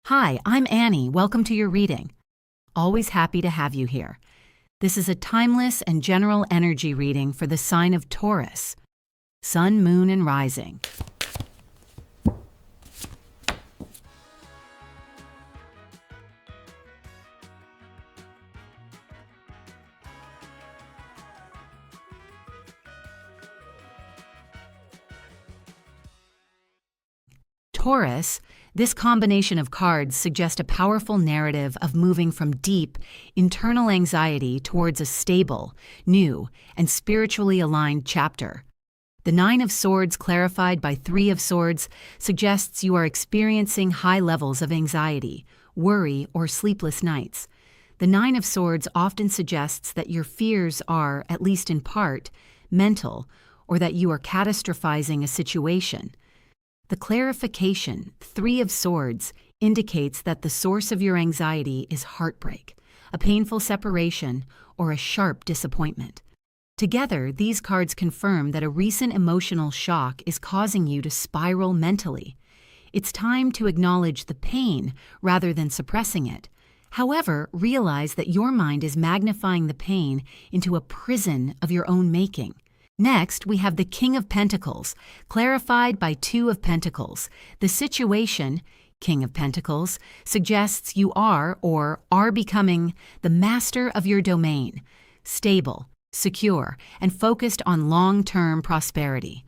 Hi, I'm Annie. Welcome to your reading. Always happy to have you here. This is a timeless and general energy reading for the sign of Taurus, Sun, Moon, and Rising. Taurus, this combination of cards suggests a powerful narrative of moving from deep, internal anxiety towards a stable, new, and spiritually aligned chapter. The Nine of Swords clarified by Three of Swords suggests you are experiencing high levels of anxiety, worry, or sleepless nights. The Nine of Swords often suggests that your fears are, at least in part, mental, or that you are catastrophizing a situation. The clarification, Three of Swords, indicates that the source of your anxiety is heartbreak, a painful separation, or a sharp disappointment. Together, these cards confirm that a recent emotional shock is causing you to spiral mentally. It's time to acknowledge the pain rather than suppressing it. However, realize that your mind is magnifying the pain into a prison of your own making. Next, we have the King of Pentacles, clarified by Two of Pentacles. The situation, King of Pentacles, suggests you are or are becoming the master of your domain, stable, secure, and focused on long-term prosperity.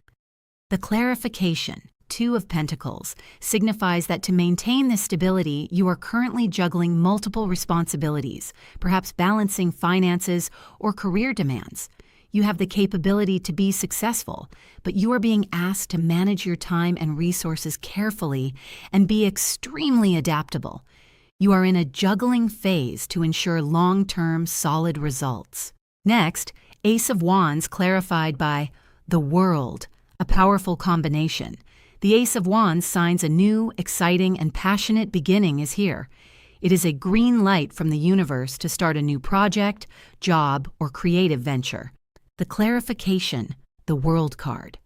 The clarification, Two of Pentacles, signifies that to maintain this stability, you are currently juggling multiple responsibilities, perhaps balancing finances or career demands. You have the capability to be successful, but you are being asked to manage your time and resources carefully and be extremely adaptable. You are in a juggling phase to ensure long-term solid results. Next, Ace of Wands clarified by the World, a powerful combination. The Ace of Wands signs a new, exciting, and passionate beginning is here. It is a green light from the universe to start a new project, job, or creative venture. The clarification, the World card.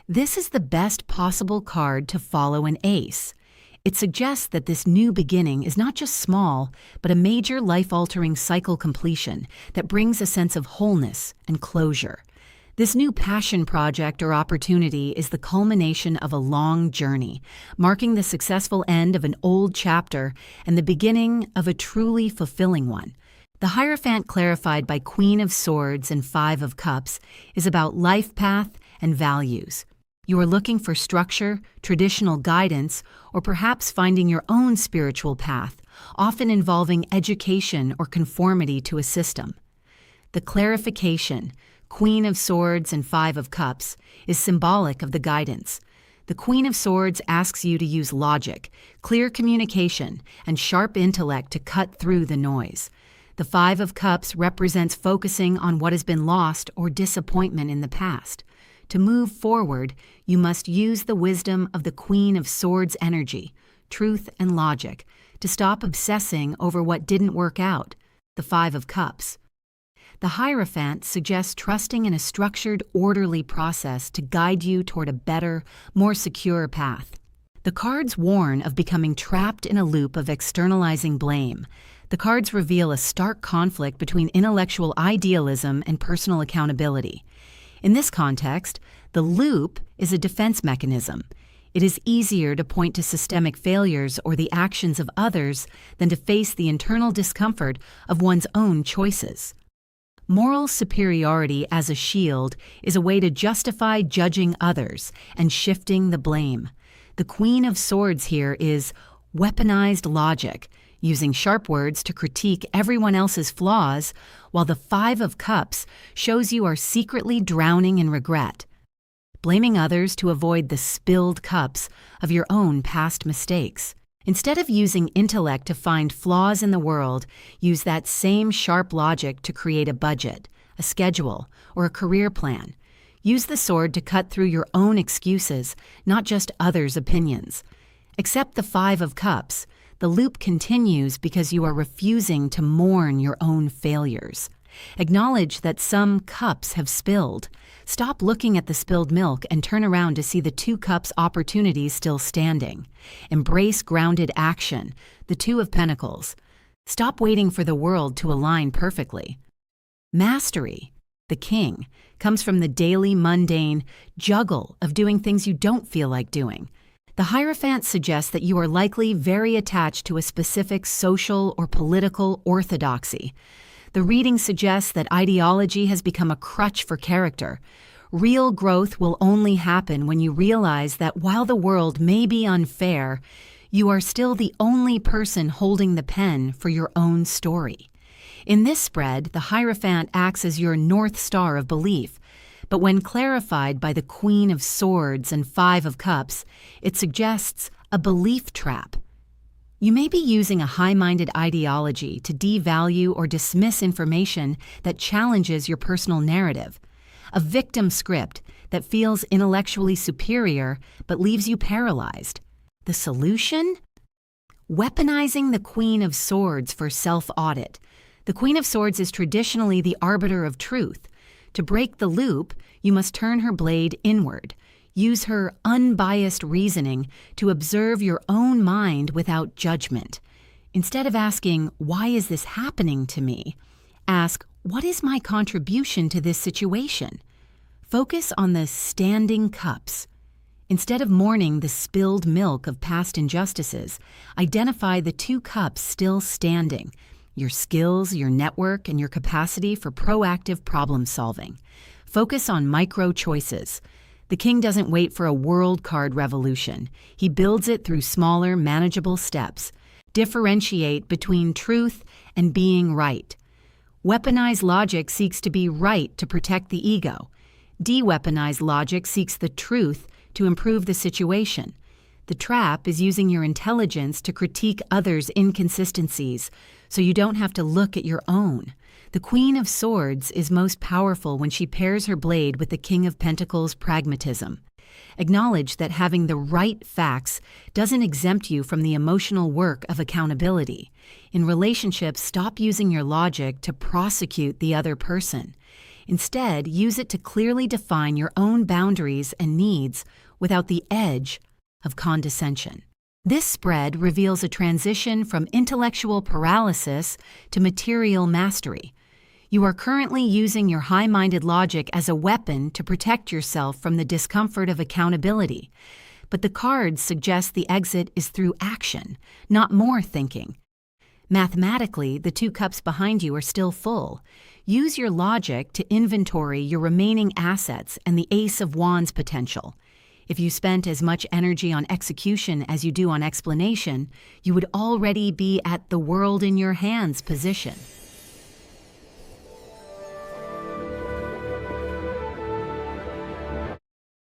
This is the best possible card to follow an ace. It suggests that this new beginning is not just small, but a major life-altering cycle completion that brings a sense of wholeness and closure. This new passion project or opportunity is the culmination of a long journey, marking the successful end of an old chapter and the beginning of a truly fulfilling one. The Hierophant clarified by Queen of Swords and Five of Cups is about life path and values. You are looking for structure, traditional guidance, or perhaps finding your own spiritual path, often involving education or conformity to a system. The clarification, Queen of Swords and Five of Cups, is symbolic of the guidance. The Queen of Swords asks you to use logic, clear communication, and sharp intellect to cut through the noise. The Five of Cups represents focusing on what has been lost or disappointment in the past. To move forward, you must use the wisdom of the Queen of Swords energy, truth and logic, to stop obsessing over what didn't work out, the Five of Cups. The Hierophant suggests trusting in a structured, orderly process to guide you toward a better, more secure path. The cards warn of becoming trapped in a loop of externalizing blame. The cards reveal a stark conflict between intellectual idealism and personal accountability. In this context, the loop is a defense mechanism. It is easier to point to systemic failures or the actions of others than to face the internal discomfort of one's own choices. Moral superiority as a shield is a way to justify judging others and shifting the blame. The Queen of Swords here is weaponized logic, using sharp words to critique everyone else's flaws, while the Five of Cups shows you are secretly drowning in regret, blaming others to avoid the spilled cups of your own past mistakes. Instead of using intellect to find flaws in the world, use that same sharp logic to create a budget, a schedule, or a career plan. Use the sword to cut through your own excuses, not just others' opinions. Accept the Five of Cups. The loop continues because you are refusing to mourn your own failures. Acknowledge that some cups have spilled. Stop looking at the spilled milk and turn around to see the 2 cups opportunities still standing. Embrace grounded action, the 2 of Pentacles. Stop waiting for the world to align perfectly. Mastery, the King, comes from the daily mundane juggle of doing things you don't feel like doing. The Hierophant suggests that you are likely very attached to a specific social or political orthodoxy. The reading suggests that ideology has become a crutch for character. Real growth will only happen when you realize that while the world may be unfair, you are still the only person holding the pen for your own story. In this spread, the Hierophant acts as your North Star of belief, but when clarified by the Queen of Swords and 5 of Cups, it suggests a belief trap. You may be using a high-minded ideology to devalue or dismiss information that challenges your personal narrative, a victim script that feels intellectually superior but leaves you paralyzed. The solution? Weaponizing the Queen of Swords for self-audit. The Queen of Swords is traditionally the arbiter of truth. To break the loop, you must turn her blade inward. Use her unbiased reasoning to observe your own mind without judgment. Instead of asking, "Why is this happening to me?" ask, "What is my contribution to this situation?" Focus on the standing cups. Instead of mourning the spilled milk of past injustices, identify the 2 cups still standing: your skills, your network, and your capacity for proactive problem solving. Focus on micro choices. The King doesn't wait for a world card revolution. He builds it through smaller, manageable steps. Differentiate between truth and being right. Weaponized logic seeks to be right to protect the ego. De-weaponized logic seeks the truth to improve the situation. The trap is using your intelligence to critique others' inconsistencies, so you don't have to look at your own. The Queen of Swords is most powerful when she pairs her blade with the King of Pentacles' pragmatism. Acknowledge that having the right facts doesn't exempt you from the emotional work of accountability. In relationships, stop using your logic to prosecute the other person. Instead, use it to clearly define your own boundaries and needs without the edge of condescension. This spread reveals a transition from intellectual paralysis to material mastery. You are currently using your high-minded logic as a weapon to protect yourself from the discomfort of accountability. But the cards suggest the exit is through action, not more thinking. Mathematically, the 2 cups behind you are still full. Use your logic to inventory your remaining assets and the Ace of Wands potential. If you spent as much energy on execution as you do on explanation, you would already be at the world in your hands position.